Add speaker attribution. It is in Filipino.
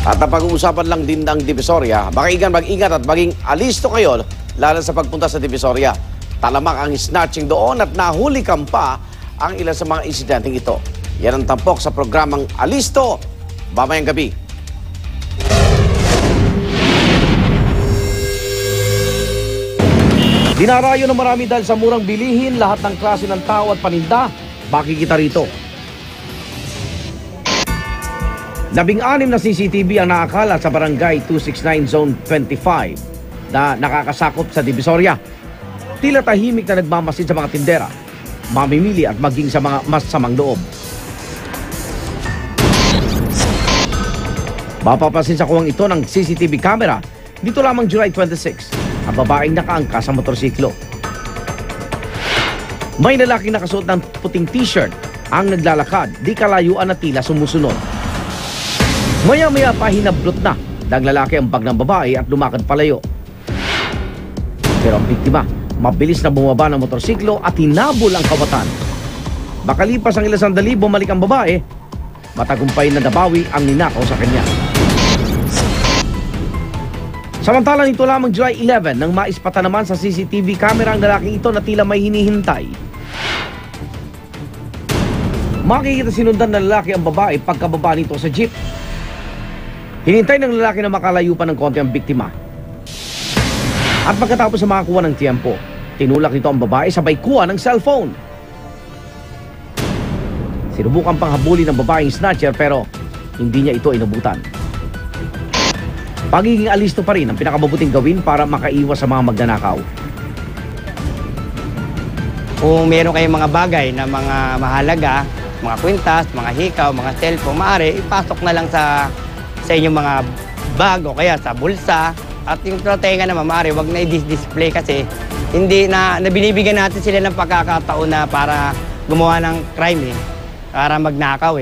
Speaker 1: At napag-uusapan lang din ng Divisoria, mag-ingat at maging alisto kayo lalo sa pagpunta sa Divisoria. Talamak ang snatching doon at nahuli pa ang ilan sa mga insidenteng ito. Yan ang tampok sa programang Alisto, mamayang gabi. Dinarayo ng marami dahil sa murang bilihin, lahat ng klase ng tao at paninda, makikita rito. 16 na CCTV ang nakakalat sa Barangay 269 Zone 25 na nakakasakop sa Divisoria. Tila tahimik na nagmamasid sa mga tindera, mamimili at maging sa mga masamang loob. Mapapansin sa kuwang ito ng CCTV camera dito lamang July 26, ang babaeng nakaangka sa motorsiklo. May lalaking nakasuot ng puting t-shirt ang naglalakad, di kalayuan na tila sumusunod. Maya-maya pa hinablot na ng lalaki ang bag ng babae at lumakad palayo. Pero ang biktima, mabilis na bumaba ng motorsiklo at hinabol ang kawatan. Makalipas ang ilang sandali, bumalik ang babae. Matagumpay na nabawi ang ninakaw sa kanya. Samantalang ito lamang July 11 nang maispata naman sa CCTV camera ang lalaking ito na tila may hinihintay. Makikita sinundan ng lalaki ang babae pagkababa nito sa jeep. Hinintay ng lalaki na makalayo pa ng konti ang biktima. At pagkatapos sa makakuha ng tiyempo, tinulak nito ang babae sabay kuha ng cellphone. Sinubukan pang habulin ng babaeng snatcher pero hindi niya ito inabutan. Pagiging alisto pa rin ang pinakamabuting gawin para makaiwas sa mga magnanakaw.
Speaker 2: Kung meron kayong mga bagay na mga mahalaga, mga kwintas, mga hikaw, mga cellphone, maaari ipasok na lang sa inyong mga bag o kaya sa bulsa. At yung tenga naman, maaari wag na i-display kasi hindi na binibigyan natin sila ng pagkakataon na para gumawa ng crime para magnakaw